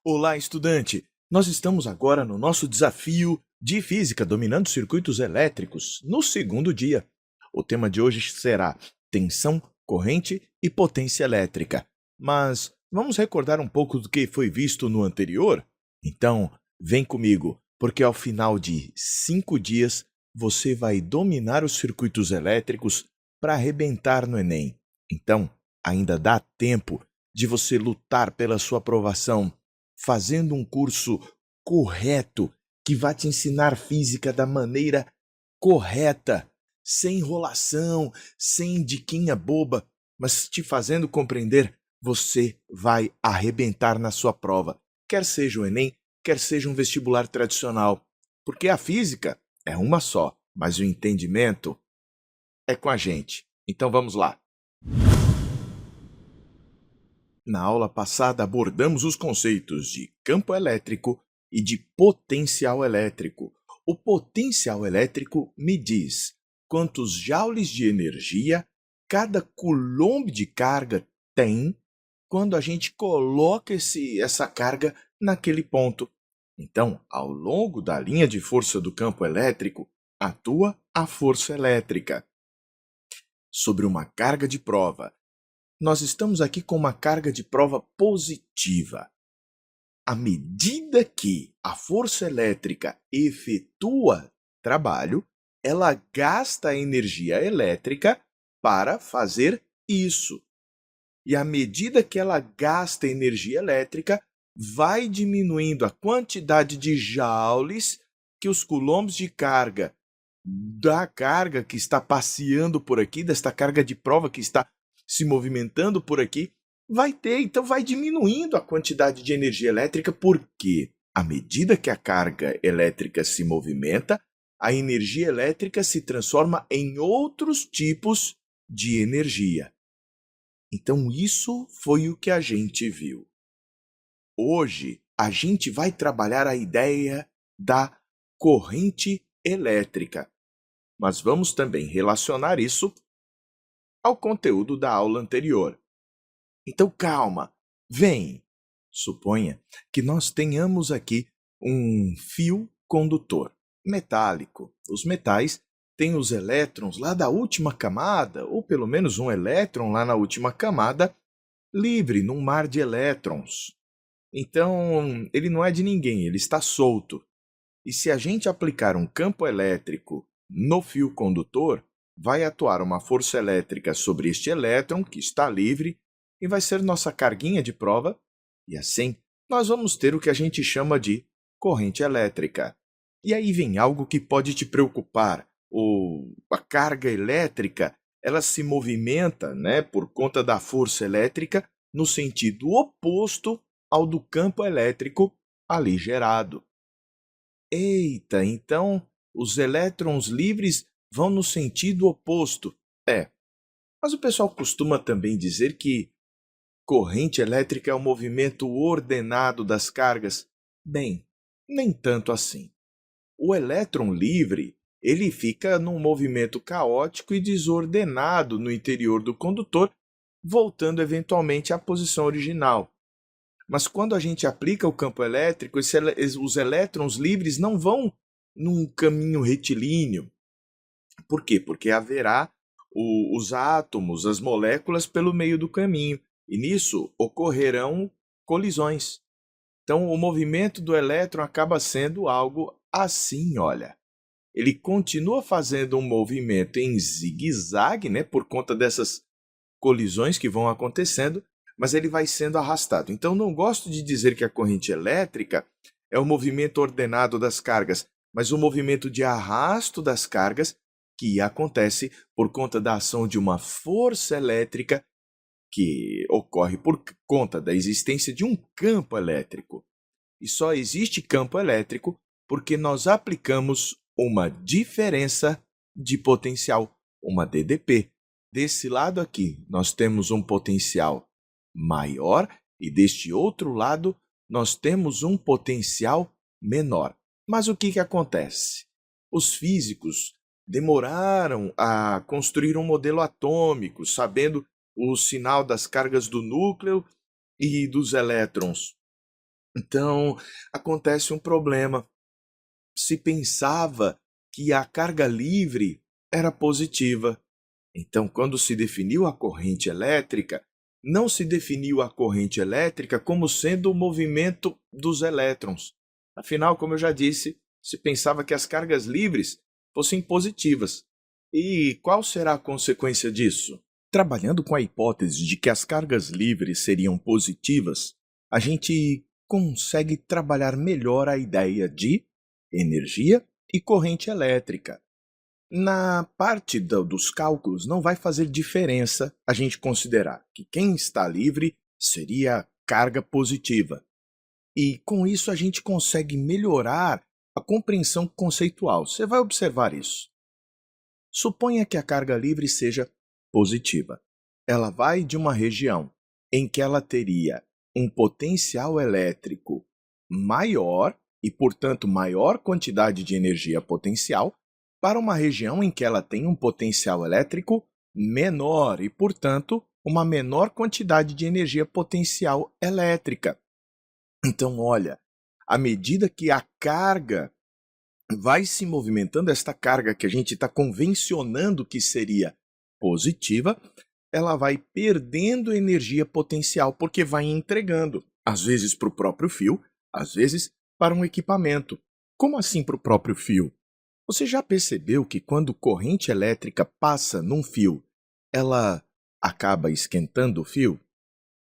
Olá, estudante! Nós estamos agora no nosso desafio de física dominando circuitos elétricos, no segundo dia. O tema de hoje será tensão, corrente e potência elétrica. Mas vamos recordar um pouco do que foi visto no anterior? Então, vem comigo, porque ao final de 5 dias você vai dominar os circuitos elétricos para arrebentar no Enem. Então, ainda dá tempo de você lutar pela sua aprovação, fazendo um curso correto que vai te ensinar física da maneira correta, sem enrolação, sem diquinha boba, mas te fazendo compreender, você vai arrebentar na sua prova, quer seja o Enem, quer seja um vestibular tradicional, porque a física é uma só, mas o entendimento é com a gente. Então vamos lá. Na aula passada abordamos os conceitos de campo elétrico e de potencial elétrico. O potencial elétrico me diz quantos joules de energia cada coulomb de carga tem quando a gente coloca essa carga naquele ponto. Então, ao longo da linha de força do campo elétrico, atua a força elétrica. Sobre uma carga de prova, nós estamos aqui com uma carga de prova positiva. À medida que a força elétrica efetua trabalho, ela gasta energia elétrica para fazer isso. E à medida que ela gasta energia elétrica, vai diminuindo a quantidade de joules que os coulombs de carga da carga que está passeando por aqui, desta carga de prova que está se movimentando por aqui, vai ter, então vai diminuindo a quantidade de energia elétrica, porque à medida que a carga elétrica se movimenta, a energia elétrica se transforma em outros tipos de energia. Então isso foi o que a gente viu. Hoje a gente vai trabalhar a ideia da corrente elétrica, mas vamos também relacionar isso ao conteúdo da aula anterior. Então, calma, vem. Suponha que nós tenhamos aqui um fio condutor metálico. Os metais têm os elétrons lá da última camada, ou pelo menos um elétron lá na última camada, livre num mar de elétrons. Então, ele não é de ninguém, ele está solto. E se a gente aplicar um campo elétrico no fio condutor, vai atuar uma força elétrica sobre este elétron que está livre e vai ser nossa carguinha de prova, e assim nós vamos ter o que a gente chama de corrente elétrica. E aí vem algo que pode te preocupar. A carga elétrica, ela se movimenta, por conta da força elétrica no sentido oposto ao do campo elétrico ali gerado. Eita, então os elétrons livres vão no sentido oposto. Mas o pessoal costuma também dizer que corrente elétrica é o movimento ordenado das cargas. Bem, nem tanto assim. O elétron livre, ele fica num movimento caótico e desordenado no interior do condutor, voltando eventualmente à posição original. Mas quando a gente aplica o campo elétrico, os elétrons livres não vão num caminho retilíneo. Por quê? Porque haverá os átomos, as moléculas pelo meio do caminho, e nisso ocorrerão colisões. Então, o movimento do elétron acaba sendo algo assim, olha. Ele continua fazendo um movimento em zigue-zague, por conta dessas colisões que vão acontecendo, mas ele vai sendo arrastado. Então, não gosto de dizer que a corrente elétrica é o movimento ordenado das cargas, mas o movimento de arrasto das cargas que acontece por conta da ação de uma força elétrica que ocorre por conta da existência de um campo elétrico. E só existe campo elétrico porque nós aplicamos uma diferença de potencial, uma DDP. Desse lado aqui, nós temos um potencial maior e deste outro lado, nós temos um potencial menor. Mas o que acontece? Os físicos demoraram a construir um modelo atômico, sabendo o sinal das cargas do núcleo e dos elétrons. Então, acontece um problema. Se pensava que a carga livre era positiva. Então, quando se definiu a corrente elétrica, não se definiu a corrente elétrica como sendo o movimento dos elétrons. Afinal, como eu já disse, se pensava que as cargas livres fossem positivas. E qual será a consequência disso? Trabalhando com a hipótese de que as cargas livres seriam positivas, a gente consegue trabalhar melhor a ideia de energia e corrente elétrica. Na parte dos cálculos, não vai fazer diferença a gente considerar que quem está livre seria carga positiva. E com isso a gente consegue melhorar a compreensão conceitual. Você vai observar isso. Suponha que a carga livre seja positiva. Ela vai de uma região em que ela teria um potencial elétrico maior e, portanto, maior quantidade de energia potencial, para uma região em que ela tem um potencial elétrico menor e, portanto, uma menor quantidade de energia potencial elétrica. Então, olha, à medida que a carga vai se movimentando, esta carga que a gente está convencionando que seria positiva, ela vai perdendo energia potencial, porque vai entregando, às vezes para o próprio fio, às vezes para um equipamento. Como assim para o próprio fio? Você já percebeu que quando corrente elétrica passa num fio, ela acaba esquentando o fio?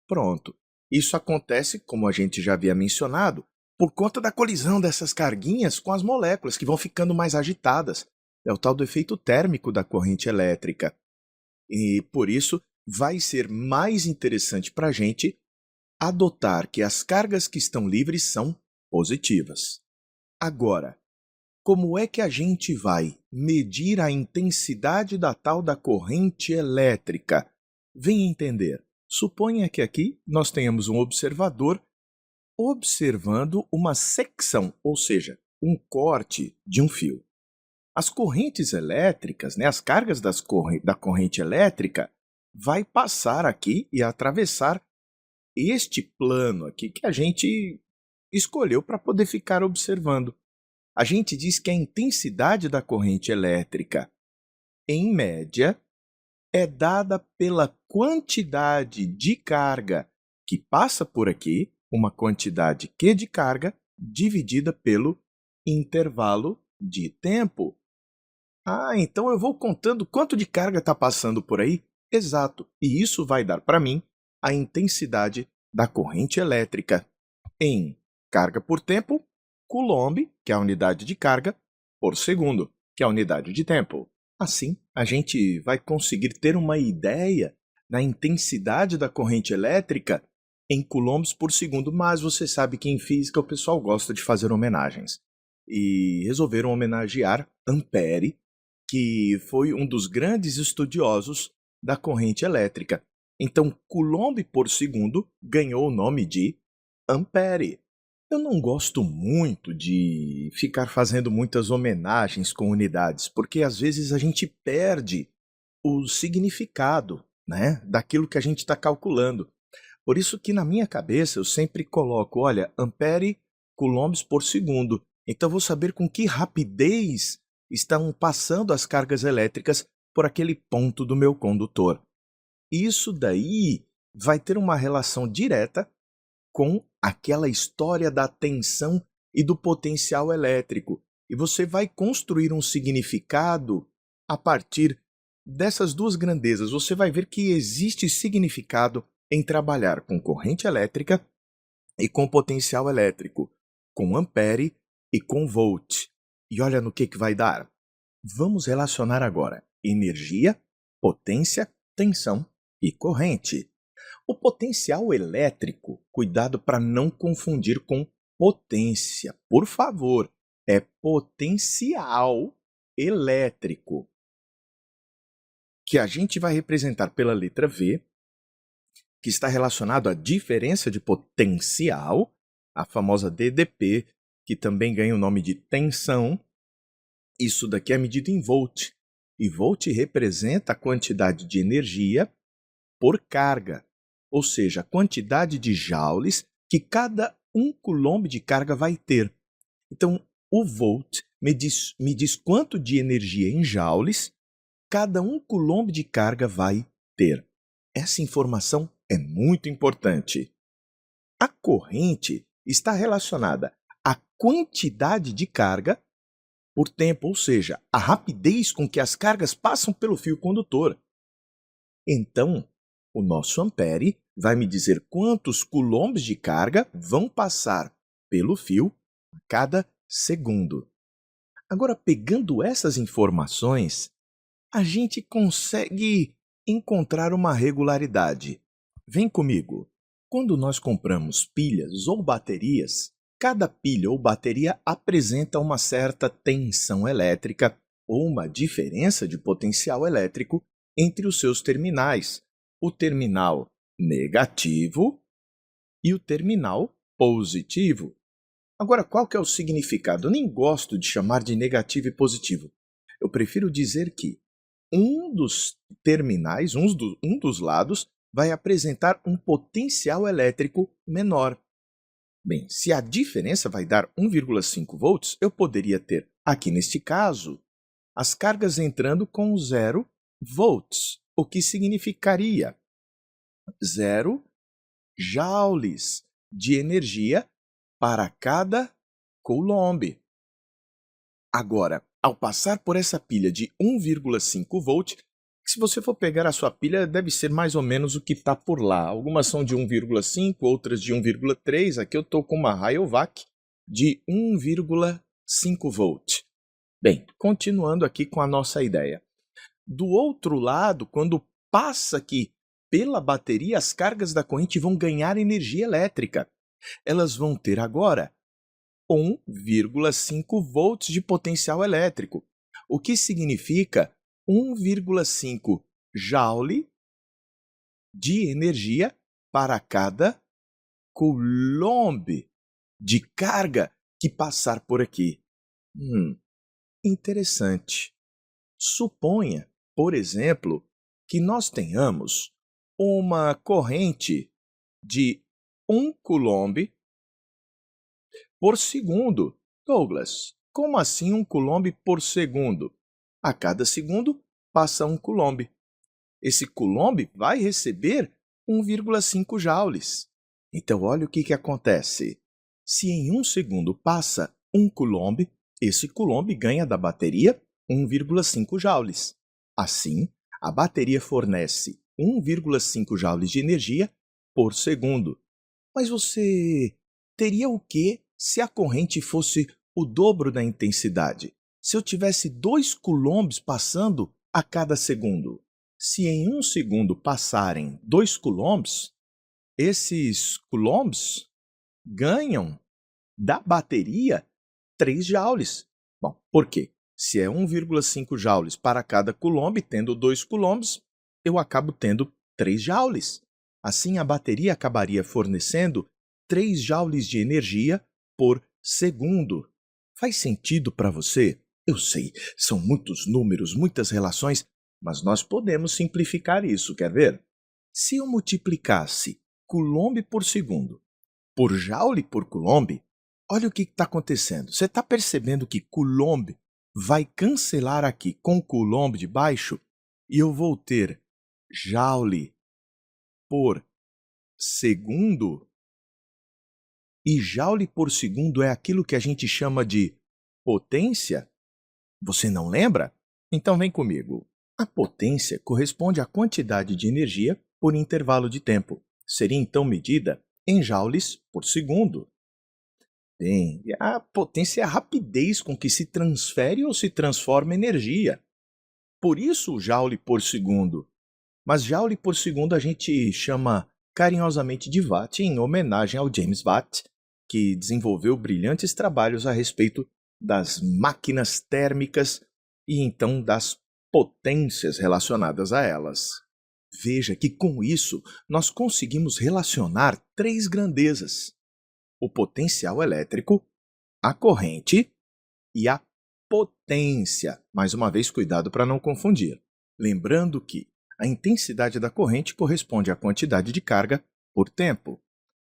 Pronto. Isso acontece, como a gente já havia mencionado, por conta da colisão dessas carguinhas com as moléculas que vão ficando mais agitadas. É o tal do efeito térmico da corrente elétrica. E por isso vai ser mais interessante para a gente adotar que as cargas que estão livres são positivas. Agora, como é que a gente vai medir a intensidade da tal da corrente elétrica? Venha entender. Suponha que aqui nós tenhamos um observador observando uma secção, ou seja, um corte de um fio. As correntes elétricas, as cargas da corrente elétrica, vai passar aqui e atravessar este plano aqui que a gente escolheu para poder ficar observando. A gente diz que a intensidade da corrente elétrica, em média, é dada pela quantidade de carga que passa por aqui, uma quantidade Q de carga, dividida pelo intervalo de tempo. Ah, então eu vou contando quanto de carga está passando por aí? Exato. E isso vai dar para mim a intensidade da corrente elétrica em carga por tempo, Coulomb, que é a unidade de carga, por segundo, que é a unidade de tempo. Assim, a gente vai conseguir ter uma ideia da intensidade da corrente elétrica em coulombs por segundo, mas você sabe que em física o pessoal gosta de fazer homenagens. E resolveram homenagear Ampère, que foi um dos grandes estudiosos da corrente elétrica. Então, Coulomb por segundo ganhou o nome de Ampère. Eu não gosto muito de ficar fazendo muitas homenagens com unidades, porque às vezes a gente perde o significado, daquilo que a gente está calculando. Por isso que na minha cabeça eu sempre coloco, olha, ampere coulombs por segundo. Então eu vou saber com que rapidez estão passando as cargas elétricas por aquele ponto do meu condutor. Isso daí vai ter uma relação direta com aquela história da tensão e do potencial elétrico. E você vai construir um significado a partir dessas duas grandezas. Você vai ver que existe significado em trabalhar com corrente elétrica e com potencial elétrico, com ampere e com volt. E olha no que vai dar. Vamos relacionar agora energia, potência, tensão e corrente. O potencial elétrico, cuidado para não confundir com potência. Por favor, é potencial elétrico, que a gente vai representar pela letra V, que está relacionado à diferença de potencial, a famosa DDP, que também ganha o nome de tensão. Isso daqui é medido em volt, e volt representa a quantidade de energia por carga, ou seja, a quantidade de joules que cada um coulomb de carga vai ter. Então, o volt me diz quanto de energia em joules cada um coulomb de carga vai ter. Essa informação é muito importante. A corrente está relacionada à quantidade de carga por tempo, ou seja, a rapidez com que as cargas passam pelo fio condutor. Então, o nosso ampere vai me dizer quantos coulombs de carga vão passar pelo fio a cada segundo. Agora, pegando essas informações, a gente consegue encontrar uma regularidade. Vem comigo. Quando nós compramos pilhas ou baterias, cada pilha ou bateria apresenta uma certa tensão elétrica ou uma diferença de potencial elétrico entre os seus terminais, o terminal negativo e o terminal positivo. Agora, qual que é o significado? Eu nem gosto de chamar de negativo e positivo. Eu prefiro dizer que um dos terminais, um dos lados, vai apresentar um potencial elétrico menor. Bem, se a diferença vai dar 1,5 volts, eu poderia ter, aqui neste caso, as cargas entrando com 0 volts, o que significaria 0 joules de energia para cada coulomb. Agora, ao passar por essa pilha de 1,5 volt, se você for pegar a sua pilha, deve ser mais ou menos o que está por lá. Algumas são de 1,5, outras de 1,3. Aqui eu estou com uma Rayovac de 1,5 volt. Bem, continuando aqui com a nossa ideia. Do outro lado, quando passa aqui pela bateria, as cargas da corrente vão ganhar energia elétrica. Elas vão ter agora 1,5 volts de potencial elétrico, o que significa 1,5 joule de energia para cada coulomb de carga que passar por aqui. Interessante. Suponha, por exemplo, que nós tenhamos uma corrente de 1 coulomb por segundo. Douglas, como assim 1 coulomb por segundo? A cada segundo passa 1 coulomb. Esse coulomb vai receber 1,5 joules. Então, olha o que acontece. Se em 1 segundo passa 1 coulomb, esse coulomb ganha da bateria 1,5 joules. Assim, a bateria fornece 1,5 joules de energia por segundo. Mas você teria o quê se a corrente fosse o dobro da intensidade? Se eu tivesse 2 coulombs passando a cada segundo? Se em 1 segundo passarem 2 coulombs, esses coulombs ganham da bateria 3 joules. Bom, por quê? Se é 1,5 joules para cada coulomb, tendo 2 coulombs, eu acabo tendo 3 joules. Assim, a bateria acabaria fornecendo 3 joules de energia por segundo. Faz sentido para você? Eu sei, são muitos números, muitas relações, mas nós podemos simplificar isso, quer ver? Se eu multiplicasse coulomb por segundo por joule por coulomb, olha o que está acontecendo. Você está percebendo que coulomb vai cancelar aqui com coulomb de baixo e eu vou ter joule por segundo? E joule por segundo é aquilo que a gente chama de potência? Você não lembra? Então vem comigo. A potência corresponde à quantidade de energia por intervalo de tempo. Seria então medida em joules por segundo. Bem, a potência é a rapidez com que se transfere ou se transforma energia. Por isso o joule por segundo. Mas joule por segundo a gente chama carinhosamente de watt, em homenagem ao James Watt, que desenvolveu brilhantes trabalhos a respeito das máquinas térmicas e então das potências relacionadas a elas. Veja que com isso nós conseguimos relacionar 3 grandezas: o potencial elétrico, a corrente e a potência. Mais uma vez, cuidado para não confundir. Lembrando que a intensidade da corrente corresponde à quantidade de carga por tempo.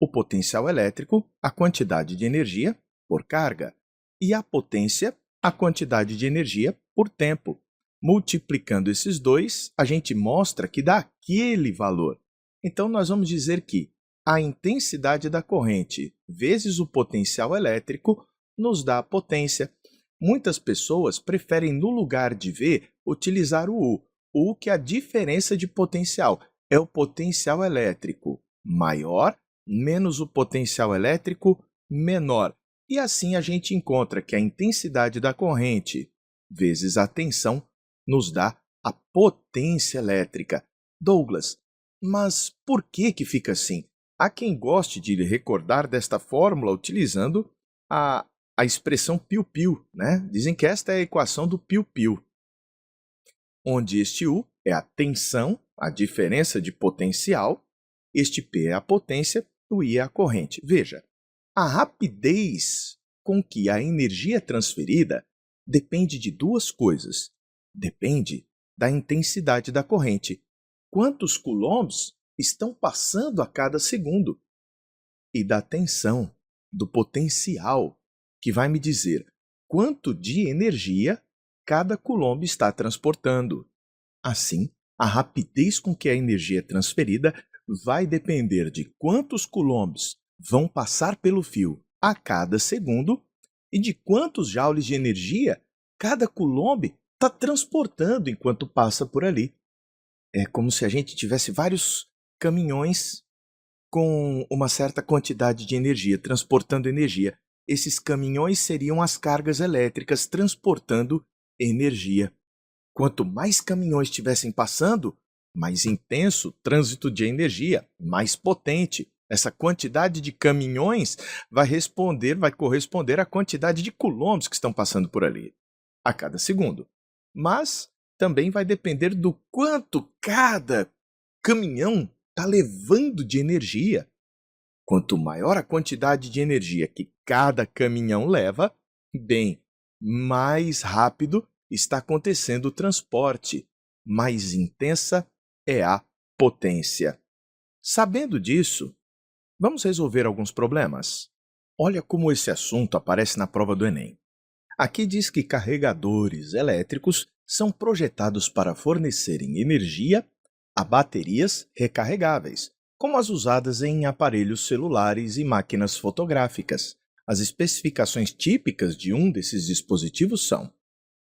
O potencial elétrico, a quantidade de energia por carga, e a potência, a quantidade de energia por tempo. Multiplicando esses dois, a gente mostra que dá aquele valor. Então, nós vamos dizer que a intensidade da corrente vezes o potencial elétrico nos dá a potência. Muitas pessoas preferem, no lugar de V, utilizar o U. O U que é a diferença de potencial. É o potencial elétrico maior menos o potencial elétrico menor. E assim a gente encontra que a intensidade da corrente vezes a tensão nos dá a potência elétrica. Douglas, mas por que fica assim? Há quem goste de recordar desta fórmula utilizando a expressão piu-piu, né? Dizem que esta é a equação do piu-piu, onde este U é a tensão, a diferença de potencial, este P é a potência, o I é a corrente. Veja, a rapidez com que a energia é transferida depende de duas coisas. Depende da intensidade da corrente. Quantos coulombs estão passando a cada segundo? E da tensão, do potencial, que vai me dizer quanto de energia cada coulomb está transportando. Assim, a rapidez com que a energia é transferida vai depender de quantos coulombs vão passar pelo fio a cada segundo e de quantos joules de energia cada coulomb está transportando enquanto passa por ali. É como se a gente tivesse vários caminhões com uma certa quantidade de energia, transportando energia. Esses caminhões seriam as cargas elétricas transportando energia. Quanto mais caminhões estivessem passando, mais intenso o trânsito de energia, mais potente. Essa quantidade de caminhões vai corresponder à quantidade de coulombs que estão passando por ali a cada segundo. Mas também vai depender do quanto cada caminhão está levando de energia. Quanto maior a quantidade de energia que cada caminhão leva, bem, mais rápido está acontecendo o transporte, mais intensa é a potência. Sabendo disso, vamos resolver alguns problemas. Olha como esse assunto aparece na prova do Enem. Aqui diz que carregadores elétricos são projetados para fornecerem energia a baterias recarregáveis, como as usadas em aparelhos celulares e máquinas fotográficas. As especificações típicas de um desses dispositivos são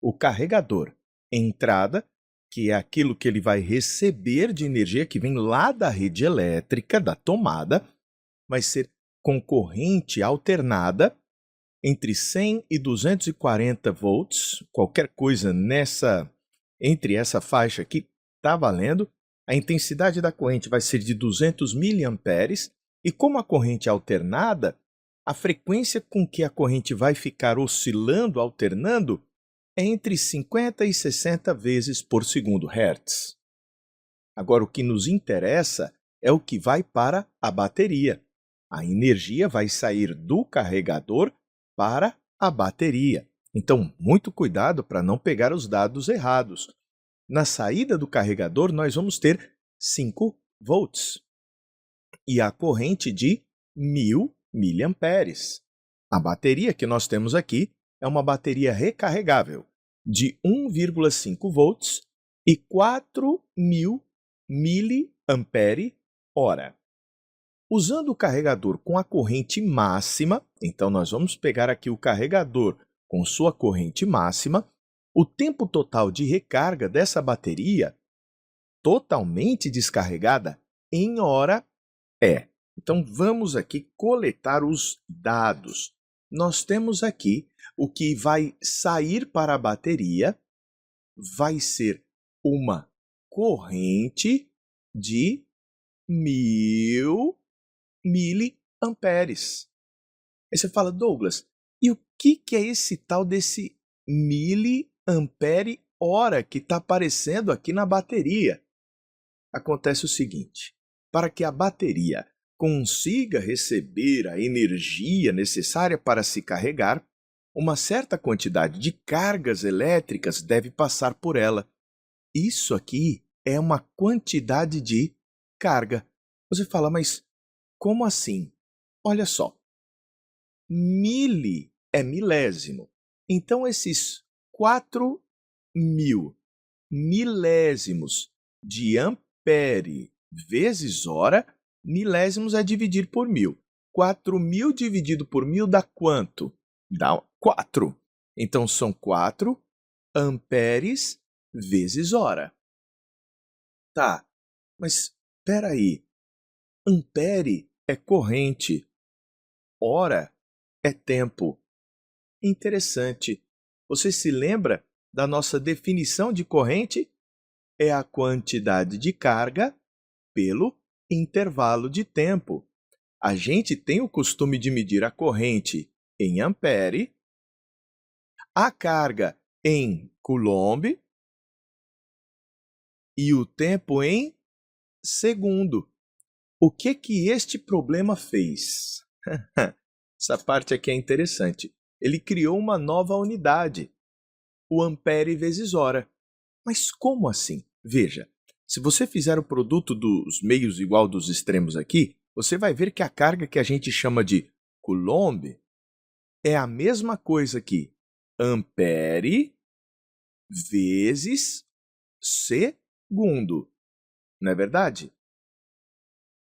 o carregador entrada, que é aquilo que ele vai receber de energia que vem lá da rede elétrica, da tomada, vai ser com corrente alternada entre 100 e 240 volts, qualquer coisa entre essa faixa aqui está valendo. A intensidade da corrente vai ser de 200 miliamperes e como a corrente é alternada, a frequência com que a corrente vai ficar oscilando, alternando, é entre 50 e 60 vezes por segundo hertz. Agora, o que nos interessa é o que vai para a bateria. A energia vai sair do carregador para a bateria. Então, muito cuidado para não pegar os dados errados. Na saída do carregador, nós vamos ter 5 volts e a corrente de 1000 miliamperes. A bateria que nós temos aqui é uma bateria recarregável de 1,5 volts e 4.000 miliampere-hora. Usando o carregador com a corrente máxima, então nós vamos pegar aqui o carregador com sua corrente máxima, o tempo total de recarga dessa bateria, totalmente descarregada, em hora é. Então vamos aqui coletar os dados. Nós temos aqui o que vai sair para a bateria, vai ser uma corrente de 1000 miliamperes. Aí você fala, Douglas, e o que é esse tal desse miliampere-hora que está aparecendo aqui na bateria? Acontece o seguinte, para que a bateria consiga receber a energia necessária para se carregar, uma certa quantidade de cargas elétricas deve passar por ela. Isso aqui é uma quantidade de carga. Você fala, mas como assim? Olha só, mili é milésimo. Então, esses 4.000 milésimos de ampere vezes hora, milésimos é dividir por 1.000. 4.000 dividido por 1.000 dá quanto? Dá 4. Então, são 4 amperes vezes hora. Tá, mas espera aí. Ampere é corrente, hora é tempo. Interessante. Você se lembra da nossa definição de corrente? É a quantidade de carga pelo intervalo de tempo. A gente tem o costume de medir a corrente em ampere, a carga em coulomb e o tempo em segundo. O que este problema fez? Essa parte aqui é interessante. Ele criou uma nova unidade, o ampere vezes hora. Mas como assim? Veja, se você fizer o produto dos meios igual dos extremos aqui, você vai ver que a carga que a gente chama de coulomb é a mesma coisa que ampere vezes segundo. Não é verdade?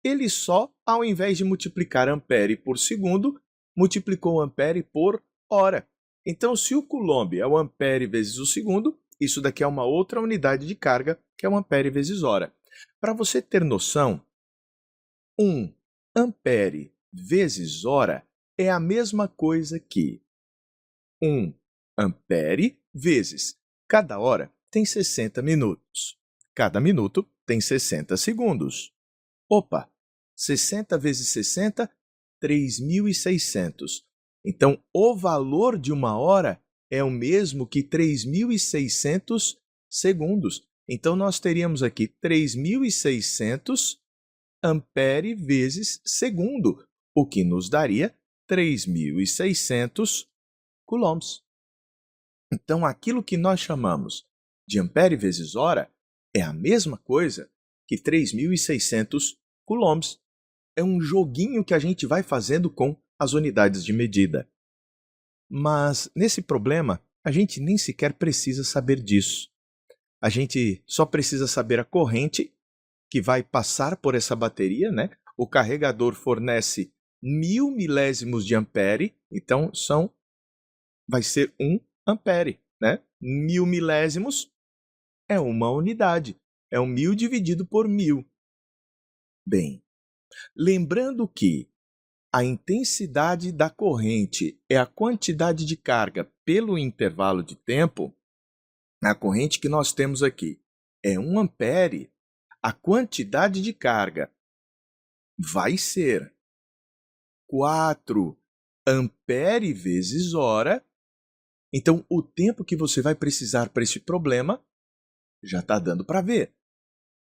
Ele só, ao invés de multiplicar ampere por segundo, multiplicou ampere por hora. Então, se o coulomb é o ampere vezes o segundo, isso daqui é uma outra unidade de carga, que é o ampere vezes hora. Para você ter noção, 1 ampere vezes hora é a mesma coisa que 1 ampere vezes cada hora tem 60 minutos. Cada minuto tem 60 segundos. Opa, 60 vezes 60, 3.600. Então, o valor de uma hora é o mesmo que 3.600 segundos. Então, nós teríamos aqui 3.600 ampere vezes segundo, o que nos daria 3.600 coulombs. Então, aquilo que nós chamamos de ampere vezes hora é a mesma coisa que 3.600 coulombs. É um joguinho que a gente vai fazendo com as unidades de medida. Mas, nesse problema, a gente nem sequer precisa saber disso. A gente só precisa saber a corrente que vai passar por essa bateria, né? O carregador fornece 1.000 milésimos de ampere, então vai ser 1 ampere, né? 1.000 milésimos é uma unidade, é 1.000 dividido por 1.000. Bem, lembrando que a intensidade da corrente é a quantidade de carga pelo intervalo de tempo, a corrente que nós temos aqui é 1 ampere, a quantidade de carga vai ser 4 ampere vezes hora. Então, o tempo que você vai precisar para esse problema já está dando para ver.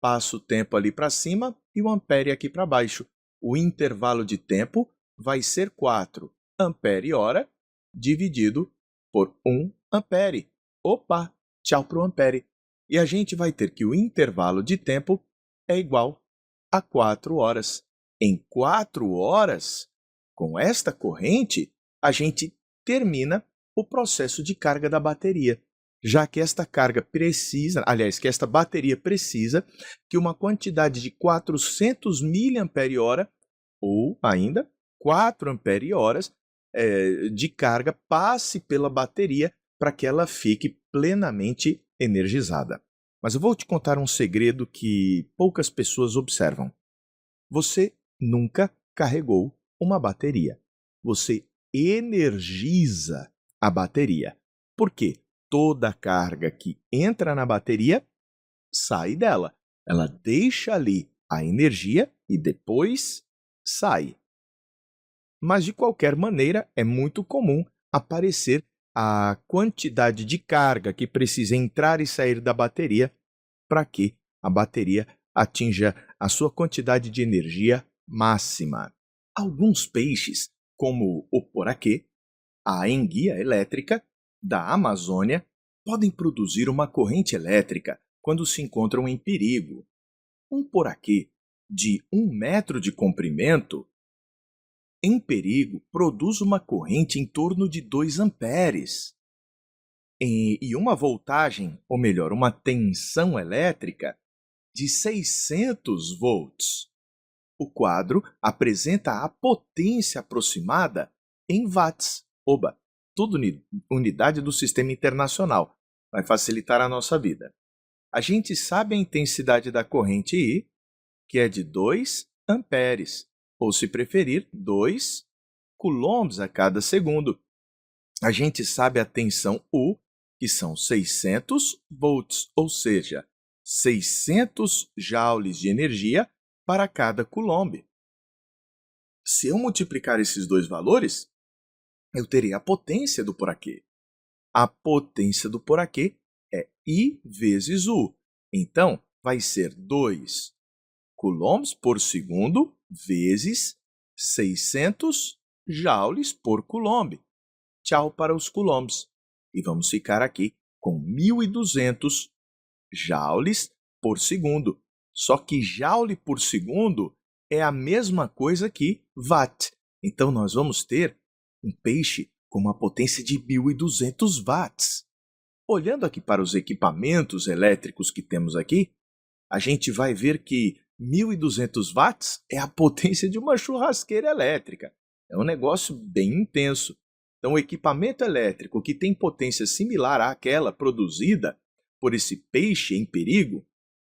Passa o tempo ali para cima e o ampere aqui para baixo. O intervalo de tempo vai ser 4 ampere hora dividido por 1 ampere. Opa, tchau para o ampere. E a gente vai ter que o intervalo de tempo é igual a 4 horas. Em 4 horas, com esta corrente, a gente termina o processo de carga da bateria, já que esta carga precisa, aliás, que esta bateria precisa que uma quantidade de 400 mAh ou ainda 4 ampere-horas de carga passe pela bateria para que ela fique plenamente energizada. Mas eu vou te contar um segredo que poucas pessoas observam. Você nunca carregou uma bateria. Você energiza a bateria. Por quê? Toda a carga que entra na bateria sai dela. Ela deixa ali a energia e depois sai. Mas, de qualquer maneira, é muito comum aparecer a quantidade de carga que precisa entrar e sair da bateria para que a bateria atinja a sua quantidade de energia máxima. Alguns peixes, como o poraquê, a enguia elétrica da Amazônia, podem produzir uma corrente elétrica quando se encontram em perigo. Um poraquê de 1 metro de comprimento em perigo produz uma corrente em torno de 2 amperes. E uma voltagem, ou melhor, uma tensão elétrica de 600 volts. O quadro apresenta a potência aproximada em watts. Oba, tudo unidade do Sistema Internacional. Vai facilitar a nossa vida. A gente sabe a intensidade da corrente I, que é de 2 amperes, ou se preferir, 2 coulombs a cada segundo. A gente sabe a tensão U, que são 600 volts, ou seja, 600 joules de energia para cada coulomb. Se eu multiplicar esses dois valores, eu terei a potência do poraquê. A potência do poraquê é I vezes U. Então, vai ser 2 coulombs por segundo vezes 600 joules por coulomb. Tchau para os coulombs. E vamos ficar aqui com 1.200 joules por segundo. Só que joule por segundo é a mesma coisa que watt. Então, nós vamos ter um peixe com uma potência de 1.200 watts. Olhando aqui para os equipamentos elétricos que temos aqui, a gente vai ver que 1.200 watts é a potência de uma churrasqueira elétrica. É um negócio bem intenso. Então, o equipamento elétrico que tem potência similar àquela produzida por esse peixe em perigo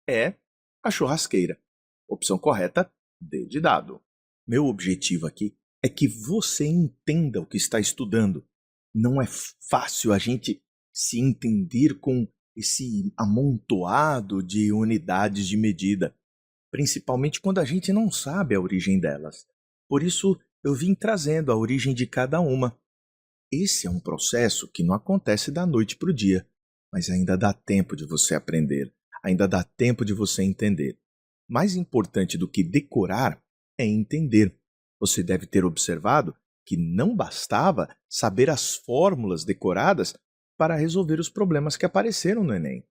é a churrasqueira. Opção correta, D de dado. Meu objetivo aqui é que você entenda o que está estudando. Não é fácil a gente se entender com esse amontoado de unidades de medida, principalmente quando a gente não sabe a origem delas. Por isso, eu vim trazendo a origem de cada uma. Esse é um processo que não acontece da noite para o dia, mas ainda dá tempo de você aprender, ainda dá tempo de você entender. Mais importante do que decorar é entender. Você deve ter observado que não bastava saber as fórmulas decoradas para resolver os problemas que apareceram no Enem.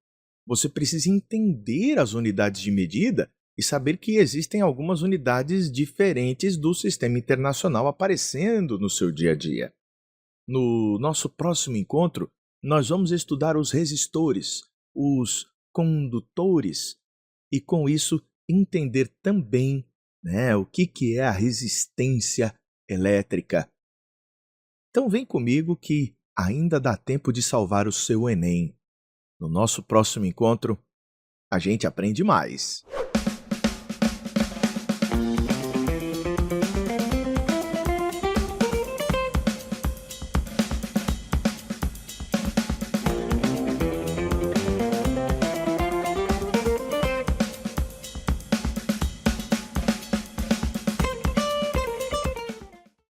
Você precisa entender as unidades de medida e saber que existem algumas unidades diferentes do Sistema Internacional aparecendo no seu dia a dia. No nosso próximo encontro, nós vamos estudar os resistores, os condutores e, com isso, entender também o que é a resistência elétrica. Então, vem comigo que ainda dá tempo de salvar o seu Enem. No nosso próximo encontro, a gente aprende mais.